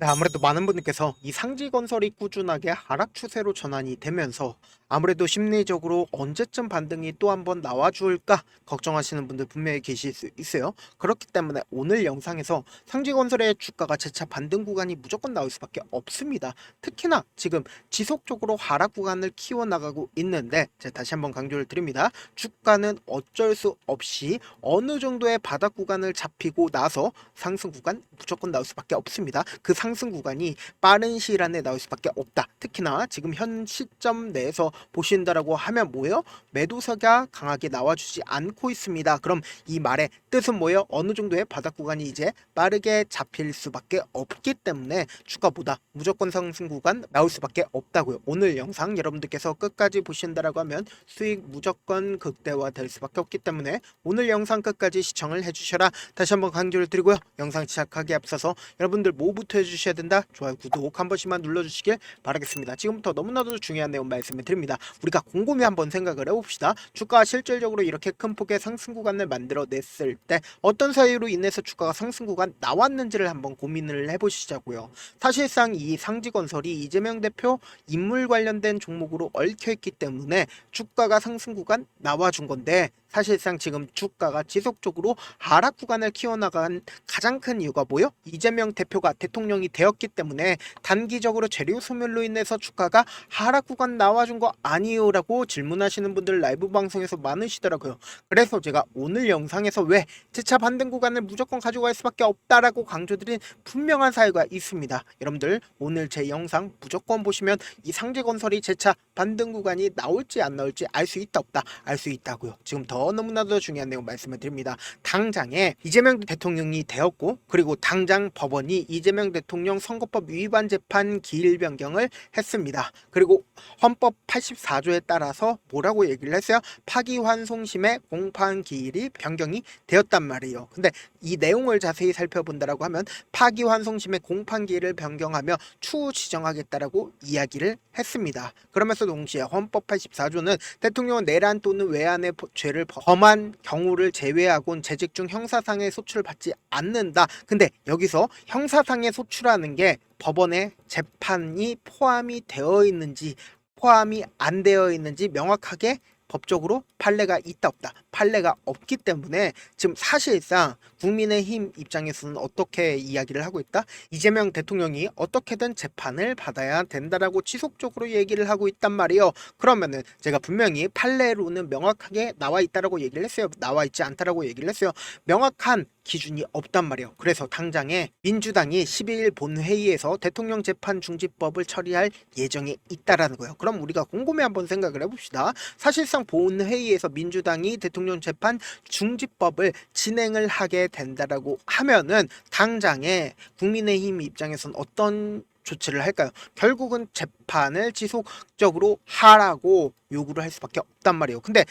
네, 아무래도 많은 분들께서 이 상지건설이 꾸준하게 하락 추세로 전환이 되면서 아무래도 심리적으로 언제쯤 반등이 또 한번 나와줄까 걱정하시는 분들 분명히 계실 수 있어요. 그렇기 때문에 오늘 영상에서 상지건설의 주가가 재차 반등 구간이 무조건 나올 수밖에 없습니다. 특히나 지금 지속적으로 하락 구간을 키워나가고 있는데 제가 다시 한번 강조를 드립니다. 주가는 어쩔 수 없이 어느 정도의 바닥 구간을 잡히고 나서 상승 구간 무조건 나올 수밖에 없습니다. 그 상승 구간이 빠른 시일 안에 나올 수밖에 없다. 특히나 지금 현 시점 내에서 보신다라고 하면 뭐예요? 매도세가 강하게 나와주지 않고 있습니다. 그럼 이 말의 뜻은 뭐예요? 어느 정도의 바닥 구간이 이제 빠르게 잡힐 수밖에 없기 때문에 주가보다 무조건 상승 구간 나올 수밖에 없다고요. 오늘 영상 여러분들께서 끝까지 보신다라고 하면 수익 무조건 극대화 될 수밖에 없기 때문에 오늘 영상 끝까지 시청을 해주셔라. 다시 한번 강조를 드리고요. 영상 시작하기에 앞서서 여러분들 뭐부터 해주셔야 된다? 좋아요, 구독 한 번씩만 눌러주시길 바라겠습니다. 지금부터 너무나도 중요한 내용 말씀을 드립니다. 우리가 곰곰이 한번 생각을 해봅시다. 주가가 실질적으로 이렇게 큰 폭의 상승 구간을 만들어냈을 때 어떤 사유로 인해서 주가가 상승 구간 나왔는지를 한번 고민을 해보시자고요. 사실상 이 상지건설이 이재명 대표 인물 관련된 종목으로 얽혀있기 때문에 주가가 상승 구간 나와준 건데 사실상 지금 주가가 지속적으로 하락 구간을 키워나간 가장 큰 이유가 뭐요? 이재명 대표가 대통령이 되었기 때문에 단기적으로 재료 소멸로 인해서 주가가 하락 구간 나와준 거 아니에요? 라고 질문하시는 분들 라이브 방송에서 많으시더라고요. 그래서 제가 오늘 영상에서 왜 재차 반등 구간을 무조건 가져갈 수밖에 없다라고 강조드린 분명한 사유가 있습니다. 여러분들 오늘 제 영상 무조건 보시면 이 상지건설이 재차 반등 구간이 나올지 안 나올지 알 수 있다 없다 알 수 있다고요. 지금 더 너무나도 중요한 내용 말씀을 드립니다. 당장에 이재명 대통령이 되었고 그리고 당장 법원이 이재명 대통령 선거법 위반 재판 기일 변경을 했습니다. 그리고 헌법 84조에 따라서 뭐라고 얘기를 했어요? 파기환송심의 공판 기일이 변경이 되었단 말이에요. 근데 이 내용을 자세히 살펴본다라고 하면 파기환송심의 공판 기일을 변경하며 추후 지정하겠다라고 이야기를 했습니다. 그러면서 동시에 헌법 84조는 대통령은 내란 또는 외환의 죄를 범한 경우를 제외하고는 재직 중 형사상의 소출을 받지 않는다. 근데 여기서 형사상의 소출하는 게 법원의 재판이 포함이 되어 있는지 포함이 안 되어 있는지 명확하게 법적으로 판례가 있다 없다. 판례가 없기 때문에 지금 사실상 국민의힘 입장에서는 어떻게 이야기를 하고 있다? 이재명 대통령이 어떻게든 재판을 받아야 된다라고 지속적으로 얘기를 하고 있단 말이에요. 그러면은 제가 분명히 판례로는 명확하게 나와 있다라고 얘기를 했어요. 나와 있지 않다라고 얘기를 했어요. 명확한 기준이 없단 말이에요. 그래서 당장에 민주당이 12일 본회의에서 대통령 재판 중지법을 처리할 예정에 있다라는 거예요. 그럼 우리가 곰곰이 한번 생각을 해봅시다. 사실상 본회의에서 민주당이 대통령 재판 중지법을 진행을 하게 된다라고 하면은 당장에 국민의힘 입장에서는 어떤 조치를 할까요? 결국은 재판을 지속적으로 하라고 요구를 할 수밖에 없단 말이에요. 근데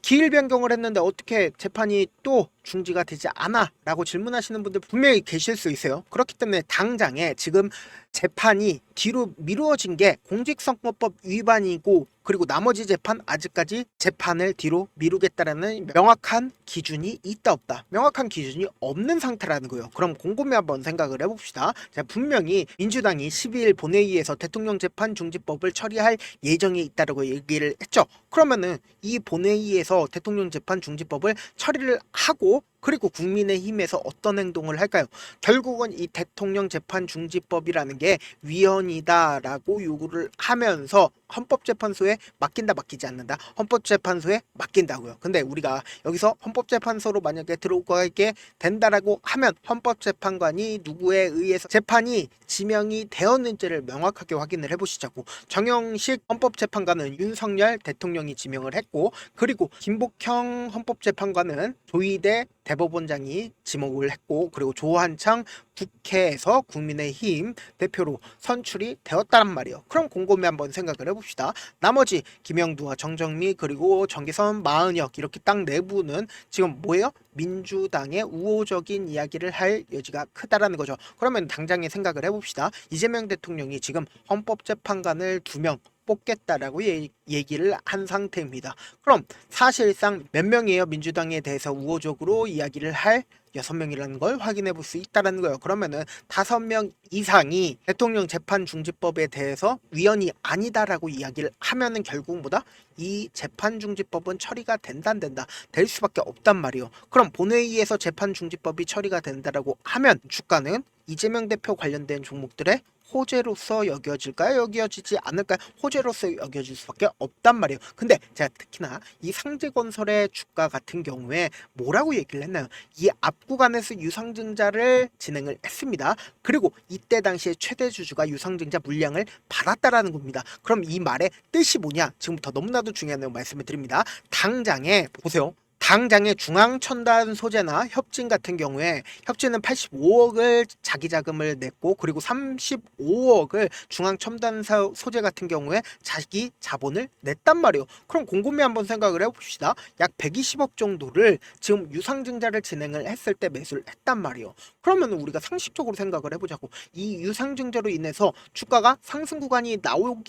기일 변경을 했는데 어떻게 재판이 또 중지가 되지 않아? 라고 질문하시는 분들 분명히 계실 수 있어요. 그렇기 때문에 당장에 지금 재판이 뒤로 미루어진 게 공직선거법 위반이고 그리고 나머지 재판 아직까지 재판을 뒤로 미루겠다라는 명확한 기준이 있다 없다. 명확한 기준이 없는 상태라는 거예요. 그럼 곰곰이 한번 생각을 해봅시다. 자, 분명히 민주당이 12일 본회의에서 대통령 재판 중지법을 처리할 예정이 있다고 얘기를 했죠. 그러면은 이 본회의에서 대통령 재판 중지법을 처리를 하고 그리고 국민의힘에서 어떤 행동을 할까요? 결국은 이 대통령 재판 중지법이라는 게 위헌이다라고 요구를 하면서 헌법재판소에 맡긴다 맡기지 않는다. 헌법재판소에 맡긴다고요. 근데 우리가 여기서 헌법재판소로 만약에 들어가게 된다라고 하면 헌법재판관이 누구에 의해서 재판이 지명이 되었는지를 명확하게 확인을 해보시자고. 정영식 헌법재판관은 윤석열 대통령이 지명을 했고 그리고 김복형 헌법재판관은 조희대 대법원장이 지목을 했고 그리고 조한창 국회에서 국민의힘 대표로 선출이 되었다란 말이에요. 그럼 곰곰이 한번 생각을 해봅시다. 나머지 김영두와 정정미 그리고 정기선 마은혁 이렇게 딱 내부는 지금 뭐예요? 민주당의 우호적인 이야기를 할 여지가 크다라는 거죠. 그러면 당장에 생각을 해봅시다. 이재명 대통령이 지금 헌법재판관을 2명 뽑겠다라고 얘기를 한 상태입니다. 그럼 사실상 몇 명이에요? 민주당에 대해서 우호적으로 이야기를 할 6명이라는 걸 확인해 볼 수 있다라는 거예요. 그러면은 5명 이상이 대통령 재판 중지법에 대해서 위헌이 아니다라고 이야기를 하면은 결국 뭐다? 이 재판 중지법은 처리가 된다 안 된다 될 수밖에 없단 말이에요. 그럼 본회의에서 재판 중지법이 처리가 된다라고 하면 주가는 이재명 대표 관련된 종목들의 호재로서 여겨질까요? 여겨지지 않을까요? 호재로서 여겨질 수밖에 없단 말이에요. 근데 제가 특히나 이 상제건설의 주가 같은 경우에 뭐라고 얘기를 했나요? 이 앞 구간에서 유상증자를 진행을 했습니다. 그리고 이때 당시에 최대 주주가 유상증자 물량을 받았다라는 겁니다. 그럼 이 말의 뜻이 뭐냐? 지금부터 너무나도 중요한 내용 말씀을 드립니다. 당장에 보세요. 당장의 중앙첨단 소재나 협진 같은 경우에 협진은 85억을 자기 자금을 냈고 그리고 35억을 중앙첨단 소재 같은 경우에 자기 자본을 냈단 말이에요. 그럼 곰곰이 한번 생각을 해봅시다. 약 120억 정도를 지금 유상증자를 진행을 했을 때 매수를 했단 말이에요. 그러면 우리가 상식적으로 생각을 해보자고. 이 유상증자로 인해서 주가가 상승 구간이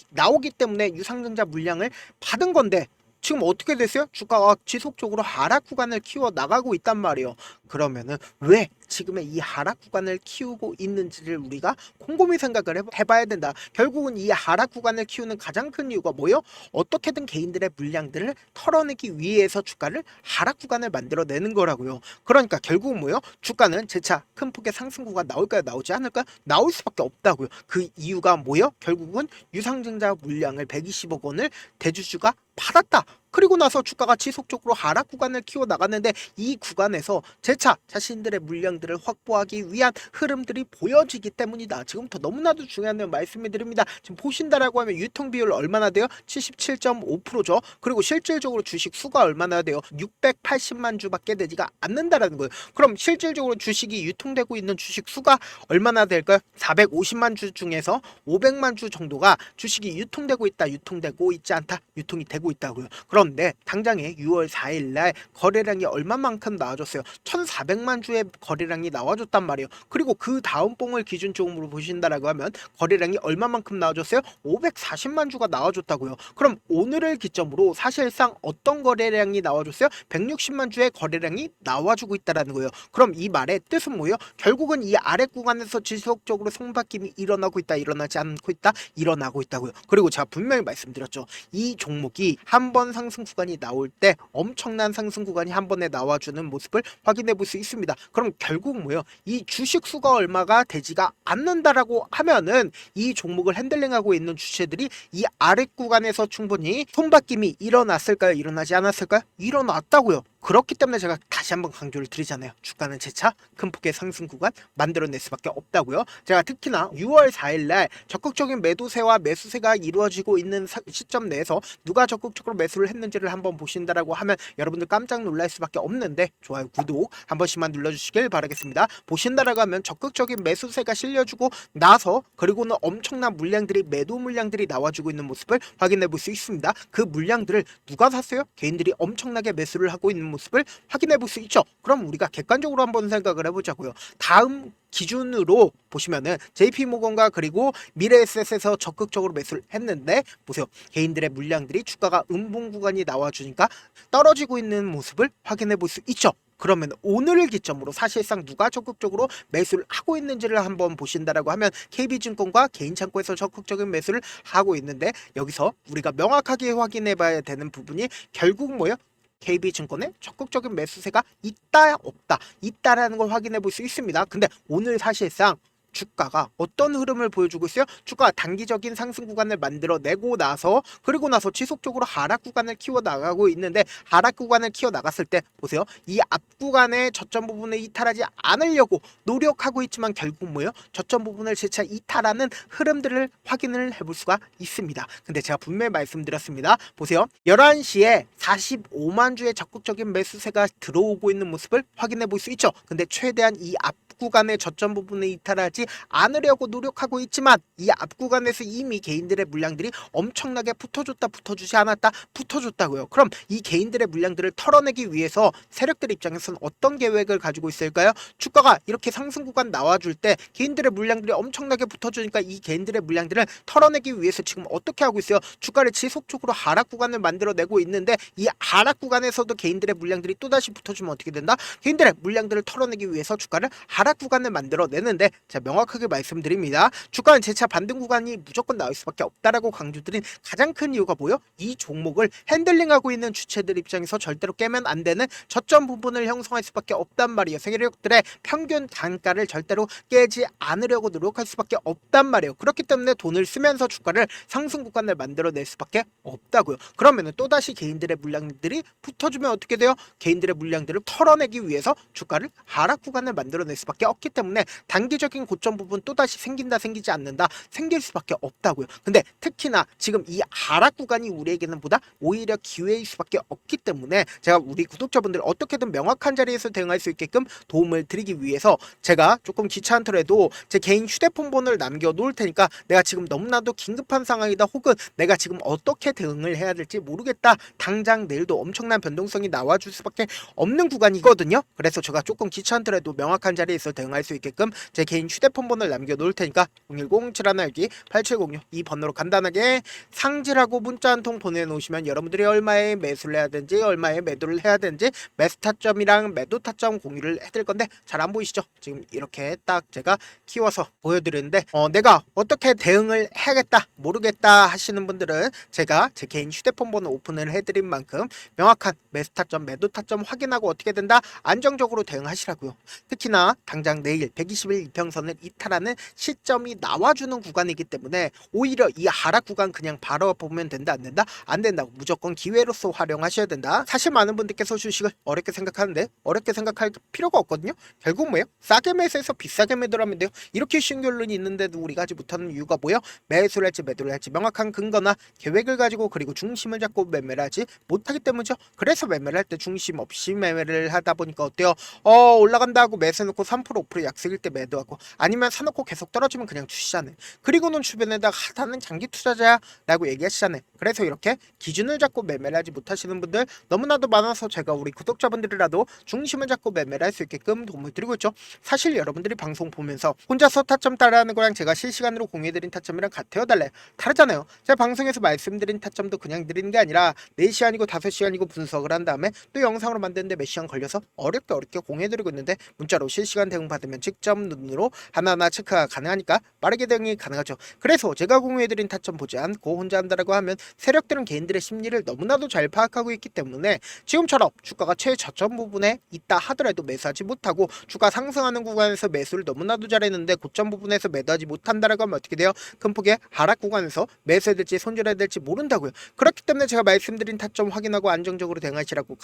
나오기 때문에 유상증자 물량을 받은 건데 지금 어떻게 됐어요? 주가가 지속적으로 하락 구간을 키워 나가고 있단 말이에요. 그러면은 왜 지금의 이 하락 구간을 키우고 있는지를 우리가 곰곰이 생각을 해봐야 된다. 결국은 이 하락 구간을 키우는 가장 큰 이유가 뭐예요? 어떻게든 개인들의 물량들을 털어내기 위해서 주가를 하락 구간을 만들어내는 거라고요. 그러니까 결국은 뭐예요? 주가는 재차 큰 폭의 상승 구간 나올까요? 나오지 않을까요? 나올 수밖에 없다고요. 그 이유가 뭐예요? 결국은 유상증자 물량을 120억 원을 대주주가 받았다. 그리고 나서 주가가 지속적으로 하락 구간을 키워 나갔는데 이 구간에서 재차 자신들의 물량들을 확보하기 위한 흐름들이 보여지기 때문이다. 지금부터 너무나도 중요한 내용 말씀을 드립니다. 지금 보신다라고 하면 유통 비율 얼마나 돼요? 77.5%죠. 그리고 실질적으로 주식 수가 얼마나 돼요? 680만 주밖에 되지가 않는다라는 거예요. 그럼 실질적으로 주식이 유통되고 있는 주식 수가 얼마나 될까요? 450만 주 중에서 500만 주 정도가 주식이 유통되고 있다, 유통되고 있지 않다, 유통이 되고 있다고요. 그런데 당장에 6월 4일 날 거래량이 얼마만큼 나와줬어요? 1400만 주의 거래량이 나와줬단 말이에요. 그리고 그 다음 봉을 기준점으로 보신다라고 하면 거래량이 얼마만큼 나와줬어요? 540만 주가 나와줬다고요. 그럼 오늘을 기점으로 사실상 어떤 거래량이 나와줬어요? 160만 주의 거래량이 나와주고 있다라는 거예요. 그럼 이 말의 뜻은 뭐예요? 결국은 이 아래 구간에서 지속적으로 손바뀜이 일어나고 있다, 일어나지 않고 있다, 일어나고 있다고요. 그리고 제가 분명히 말씀드렸죠. 이 종목이 한 번 상승 구간이 나올 때 엄청난 상승 구간이 한 번에 나와주는 모습을 확인해 볼 수 있습니다. 그럼 결국 뭐예요? 이 주식 수가 얼마가 되지가 않는다라고 하면은 이 종목을 핸들링하고 있는 주체들이 이 아래 구간에서 충분히 손바뀜이 일어났을까요? 일어나지 않았을까요? 일어났다고요. 그렇기 때문에 제가 다시 한번 강조를 드리잖아요. 주가는 재차 큰 폭의 상승 구간 만들어낼 수밖에 없다고요. 제가 특히나 6월 4일 날 적극적인 매도세와 매수세가 이루어지고 있는 시점 내에서 누가 적극적으로 매수를 했는지를 한번 보신다라고 하면 여러분들 깜짝 놀랄 수밖에 없는데 좋아요, 구독 한 번씩만 눌러주시길 바라겠습니다. 보신다라고 하면 적극적인 매수세가 실려주고 나서 그리고는 엄청난 물량들이 매도 물량들이 나와주고 있는 모습을 확인해 볼 수 있습니다. 그 물량들을 누가 샀어요? 개인들이 엄청나게 매수를 하고 있는 모습을 확인해 볼 수 있죠. 그럼 우리가 객관적으로 한번 생각을 해보자고요. 다음 기준으로 보시면은 JP모건과 그리고 미래에셋에서 적극적으로 매수를 했는데 보세요. 개인들의 물량들이 주가가 음봉 구간이 나와주니까 떨어지고 있는 모습을 확인해 볼 수 있죠. 그러면 오늘을 기점으로 사실상 누가 적극적으로 매수를 하고 있는지를 한번 보신다라고 하면 KB증권과 개인창고에서 적극적인 매수를 하고 있는데 여기서 우리가 명확하게 확인해 봐야 되는 부분이 결국 뭐예요? KB증권에 적극적인 매수세가 있다 없다 있다라는 걸 확인해 볼 수 있습니다. 근데 오늘 사실상 주가가 어떤 흐름을 보여주고 있어요? 주가가 단기적인 상승 구간을 만들어내고 나서 그리고 나서 지속적으로 하락 구간을 키워 나가고 있는데 하락 구간을 키워 나갔을 때 보세요. 이 앞 구간의 저점 부분을 이탈하지 않으려고 노력하고 있지만 결국 뭐예요? 저점 부분을 재차 이탈하는 흐름들을 확인을 해볼 수가 있습니다. 근데 제가 분명히 말씀드렸습니다. 보세요. 11시에 45만 주의 적극적인 매수세가 들어오고 있는 모습을 확인해 볼 수 있죠. 근데 최대한 이 앞 구간의 저점 부분을 이탈하지 붙어주지 않으려고 노력하고 있지만 이 앞 구간에서 이미 개인들의 물량들이 엄청나게 붙어주지 않았다, 붙어줬다고요. 그럼 이 개인들의 물량들을 털어내기 위해서 세력들 입장에서는 어떤 계획을 가지고 있을까요? 주가가 이렇게 상승 구간 나와줄 때 개인들의 물량들이 엄청나게 붙어주니까 이 개인들의 물량들을 털어내기 위해서 지금 어떻게 하고 있어요? 주가를 지속적으로 하락 구간을 만들어내고 있는데 이 하락 구간에서도 개인들의 물량들이 또다시 붙어주면 어떻게 된다? 개인들의 물량들을 털어내기 위해서 주가를 하락 구간을 만들어내는데, 자, 명확하게 말씀드립니다. 주가는 재차 반등 구간이 무조건 나올 수밖에 없다라고 강조드린 가장 큰 이유가 뭐요? 이 종목을 핸들링하고 있는 주체들 입장에서 절대로 깨면 안 되는 저점 부분을 형성할 수밖에 없단 말이에요. 세력들의 평균 단가를 절대로 깨지 않으려고 노력할 수밖에 없단 말이에요. 그렇기 때문에 돈을 쓰면서 주가를 상승 구간을 만들어낼 수밖에 없다고요. 그러면은 또다시 개인들의 물량들이 붙어주면 어떻게 돼요? 개인들의 물량들을 털어내기 위해서 주가를 하락 구간을 만들어낼 수밖에 없기 때문에 단기적인 고점 부분 또다시 생긴다, 생기지 않는다, 생길 수밖에 없다고요. 근데 특히나 지금 이 하락 구간이 우리에게는 보다 오히려 기회일 수밖에 없기 때문에 제가 우리 구독자분들 어떻게든 명확한 자리에서 대응할 수 있게끔 도움을 드리기 위해서 제가 조금 귀찮더라도 제 개인 휴대폰 번호를 남겨 놓을 테니까 내가 지금 너무나도 긴급한 상황이다, 혹은 내가 지금 어떻게 대응을 해야 될지 모르겠다, 당장 내일도 엄청난 변동성이 나와줄 수밖에 없는 구간이거든요. 그래서 제가 조금 귀찮더라도 명확한 자리에서 대응할 수 있게끔 제 개인 휴대폰 번호를 남겨 놓을 테니까 010-7112-8706 이 번호로 간단하게 상지라고 문자 한 통 보내놓으시면 여러분들이 얼마에 매수를 해야 되는지, 얼마에 매도를 해야 되는지, 매수 타점이랑 매도 타점 공유를 해드릴 건데 잘 안 보이시죠? 지금 이렇게 딱 제가 키워서 보여드리는데, 내가 어떻게 대응을 해야겠다, 모르겠다 하시는 분들은 제가 제 개인 휴대폰 번호 오픈을 해드린 만큼 명확한 매수 타점, 매도 타점 확인하고 어떻게 된다, 안정적으로 대응하시라고요. 특히나 당장 내일 120일 이평선을 이탈하는 시점이 나와주는 구간이기 때문에 오히려 이 하락 구간 그냥 바로 보면 된다, 안 된다? 안 된다고. 무조건 기회로서 활용하셔야 된다. 사실 많은 분들께서 주식을 어렵게 생각하는데 어렵게 생각할 필요가 없거든요. 결국 뭐예요? 싸게 매수해서 비싸게 매도를 하면 돼요. 이렇게 쉬운 결론이 있는데도 우리가 하지 못하는 이유가 뭐예요? 매수를 할지 매도를 할지 명확한 근거나 계획을 가지고, 그리고 중심을 잡고 매매를 하지 못하기 때문이죠. 그래서 매매를 할 때 중심 없이 매매를 하다 보니까 어때요? 올라간다 하고 매수해놓고 3% 5% 약속일 때 매도하고, 아니면 사놓고 계속 떨어지면 그냥 주시잖아요. 그리고는 주변에다가 나는 장기 투자자야 라고 얘기하시잖아요. 그래서 이렇게 기준을 잡고 매매를 하지 못하시는 분들 너무나도 많아서 제가 우리 구독자분들이라도 중심을 잡고 매매를 할 수 있게끔 도움을 드리고 있죠. 사실 여러분들이 방송 보면서 혼자서 타점 따라하는 거랑 제가 실시간으로 공유해드린 타점이랑 같아요, 달라요? 다르잖아요. 제가 방송에서 말씀드린 타점도 그냥 드리는 게 아니라 4시간이고 5시간이고 분석을 한 다음에 또 영상으로 만드는데 몇 시간 걸려서 어렵게 공유해드리고 있는데, 문자로 실시간 대응 받으면 직접 눈으로 하나하나 체크가 가능하니까 빠르게 대응이 가능하죠. 그래서 제가 공유해드린 타점 보지 않고 혼자 한다라고 하면 세력들은 개인들의 심리를 너무나도 잘 파악하고 있기 때문에 지금처럼 주가가 최저점 부분에 있다 하더라도 매수하지 못하고, 주가 상승하는 구간에서 매수를 너무나도 잘했는데 고점 부분에서 매도하지 못한다라고 하면 어떻게 돼요? 큰 폭의 하락 구간에서 매수해야 될지 손절해야 될지 모른다고요. 그렇기 때문에 제가 말씀드린 타점 확인하고 안정적으로 대응하시라고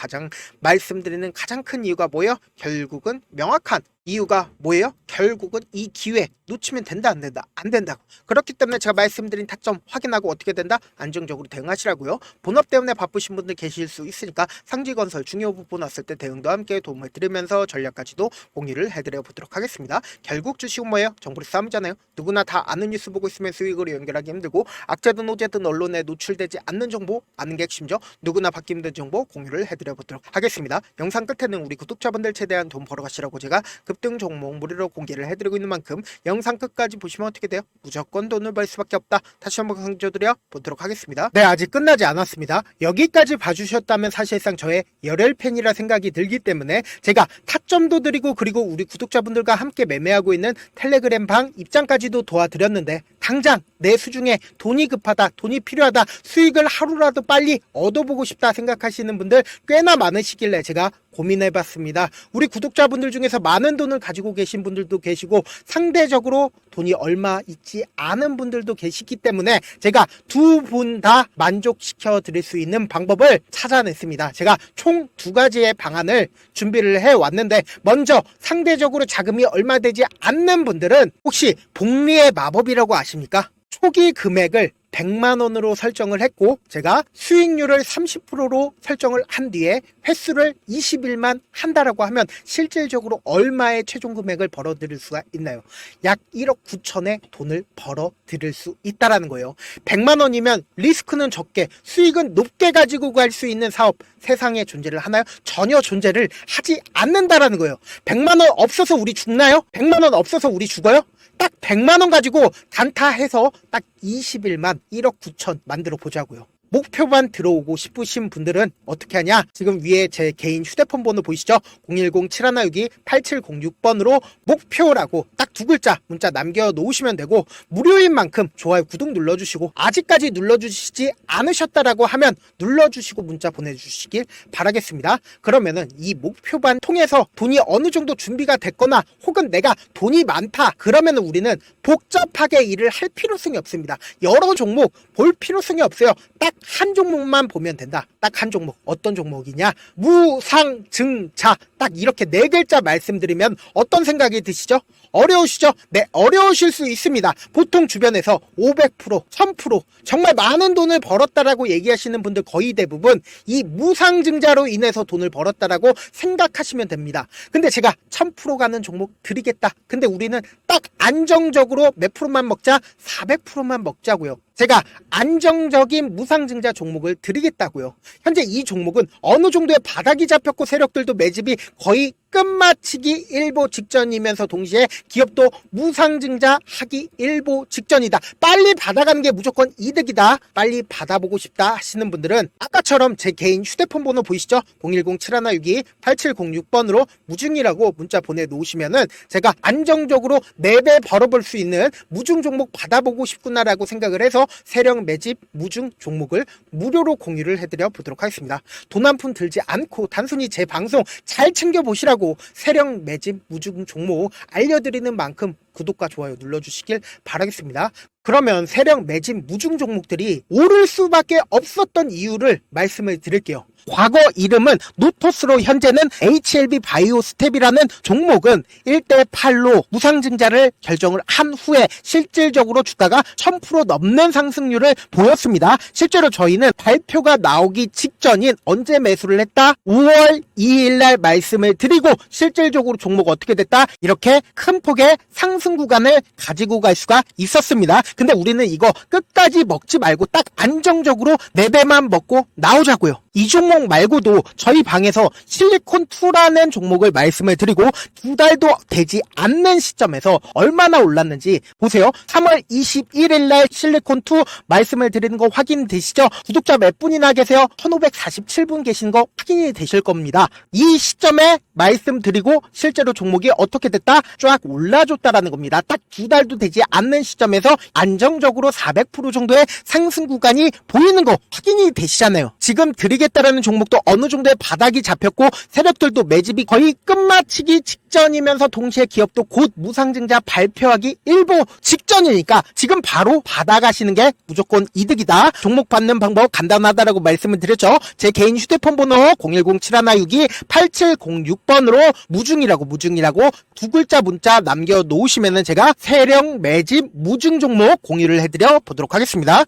말씀드리는 가장 큰 이유가 뭐예요? 결국은 명확한 이유가 뭐예요? 결국은 이 기회 놓치면 된다, 안 된다? 안 된다고. 그렇기 때문에 제가 말씀드린 타점 확인하고 어떻게 된다? 안정적으로 대응하시라고요. 본업 때문에 바쁘신 분들 계실 수 있으니까 상지건설 중요 부분 왔을 때 대응도 함께 도움을 드리면서 전략까지도 공유를 해드려 보도록 하겠습니다. 결국 주식은 뭐예요? 정보리 싸움이잖아요. 누구나 다 아는 뉴스 보고 있으면 수익으로 연결하기 힘들고, 악재든 호재든 언론에 노출되지 않는 정보 아는 게 핵심이죠. 누구나 받기 힘든 정보 공유를 해드려 보도록 하겠습니다. 영상 끝에는 우리 구독자분들 최대한 돈 벌어가시라고 제가 급등 종목 무료로 공개를 해드리고 있는 만큼 영상 끝까지 보시면 어떻게 돼요? 무조건 돈을 벌 수밖에 없다. 다시 한번 강조드려 보도록 하겠습니다. 네, 아직 끝나지 않았습니다. 여기까지 봐주셨다면 사실상 저의 열혈 팬이라 생각이 들기 때문에 제가 타점도 드리고, 그리고 우리 구독자분들과 함께 매매하고 있는 텔레그램 방 입장까지도 도와드렸는데, 당장 내 수중에 돈이 급하다, 돈이 필요하다, 수익을 하루라도 빨리 얻어보고 싶다 생각하시는 분들 꽤나 많으시길래 제가 고민해봤습니다. 우리 구독자분들 중에서 많은 돈을 가지고 계신 분들도 계시고 상대적으로 돈이 얼마 있지 않은 분들도 계시기 때문에 제가 두 분 다 만족시켜 드릴 수 있는 방법을 찾아냈습니다. 제가 총 2가지의 방안을 준비를 해왔는데, 먼저 상대적으로 자금이 얼마 되지 않는 분들은 혹시 복리의 마법이라고 아십니까? 초기 금액을 100만 원으로 설정을 했고 제가 수익률을 30%로 설정을 한 뒤에 횟수를 20일만 한다라고 하면 실질적으로 얼마의 최종 금액을 벌어들일 수가 있나요? 약 1억 9천의 돈을 벌어들일 수 있다라는 거예요. 100만 원이면 리스크는 적게 수익은 높게 가지고 갈 수 있는 사업 세상에 존재를 하나요? 전혀 존재를 하지 않는다라는 거예요. 100만 원 없어서 우리 죽나요? 100만 원 없어서 우리 죽어요? 딱 100만 원 가지고 단타해서 딱 20일만 1억 9천 만들어 보자고요. 목표만 들어오고 싶으신 분들은 어떻게 하냐? 지금 위에 제 개인 휴대폰 번호 보이시죠? 010-7162-8706번으로 목표라고 딱 두 글자 문자 남겨놓으시면 되고 무료인 만큼 좋아요, 구독 눌러주시고 아직까지 눌러주시지 않으셨다라고 하면 눌러주시고 문자 보내주시길 바라겠습니다. 그러면은 이 목표반 통해서 돈이 어느 정도 준비가 됐거나 혹은 내가 돈이 많다 그러면은 우리는 복잡하게 일을 할 필요성이 없습니다. 여러 종목 볼 필요성이 없어요. 딱 한 종목만 보면 된다. 딱 한 종목. 어떤 종목이냐? 무상증자. 딱 이렇게 네 글자 말씀드리면 어떤 생각이 드시죠? 어려우시죠? 네, 어려우실 수 있습니다. 보통 주변에서 500%, 1000% 정말 많은 돈을 벌었다라고 얘기하시는 분들 거의 대부분 이 무상증자로 인해서 돈을 벌었다라고 생각하시면 됩니다. 근데 제가 1000% 가는 종목 드리겠다. 근데 우리는 딱 안정적으로 몇 프로만 먹자? 400%만 먹자고요. 제가 안정적인 무상증자 종목을 드리겠다고요. 현재 이 종목은 어느 정도의 바닥이 잡혔고 세력들도 매집이 거의 끝마치기 일보 직전이면서 동시에 기업도 무상증자 하기 일보 직전이다. 빨리 받아가는 게 무조건 이득이다. 빨리 받아보고 싶다 하시는 분들은 아까처럼 제 개인 휴대폰 번호 보이시죠? 010-7162-8706번으로 무중이라고 문자 보내놓으시면은 제가 안정적으로 4배 벌어볼 수 있는 무중 종목 받아보고 싶구나라고 생각을 해서 세력 매집 무중 종목을 무료로 공유를 해드려 보도록 하겠습니다. 돈 한 푼 들지 않고 단순히 제 방송 잘 챙겨보시라고 세력 매집 무중 종목 알려드리는 만큼 구독과 좋아요 눌러주시길 바라겠습니다. 그러면 세력 매집 무중 종목들이 오를 수밖에 없었던 이유를 말씀을 드릴게요. 과거 이름은 노토스로 현재는 HLB 바이오스텝이라는 종목은 1대8로 무상증자를 결정을 한 후에 실질적으로 주가가 1000% 넘는 상승률을 보였습니다. 실제로 저희는 발표가 나오기 직전인 언제 매수를 했다? 5월 2일 날 말씀을 드리고 실질적으로 종목 어떻게 됐다? 이렇게 큰 폭의 상승 구간을 가지고 갈 수가 있었습니다. 근데 우리는 이거 끝까지 먹지 말고 딱 안정적으로 4배만 먹고 나오자고요. 이 종목 말고도 저희 방에서 실리콘2라는 종목을 말씀을 드리고 2달도 되지 않는 시점에서 얼마나 올랐는지 보세요. 3월 21일 날 실리콘2 말씀을 드리는 거 확인되시죠? 구독자 몇 분이나 계세요? 1547분 계신 거 확인이 되실 겁니다. 이 시점에 말씀드리고 실제로 종목이 어떻게 됐다? 쫙 올라줬다라는 겁니다. 딱 2달도 되지 않는 시점에서 안정적으로 400% 정도의 상승 구간이 보이는 거 확인이 되시잖아요. 지금 드리겠다라는 종목도 어느 정도의 바닥이 잡혔고 세력들도 매집이 거의 끝마치기 직전이면서 동시에 기업도 곧 무상증자 발표하기 일보 직전이니까 지금 바로 받아가시는 게 무조건 이득이다. 종목 받는 방법 간단하다라고 말씀을 드렸죠. 제 개인 휴대폰 번호 010-7162-8706번으로 무중이라고 두 글자 문자 남겨놓으시면은 제가 세력 매집 무중 종목 공유를 해드려 보도록 하겠습니다.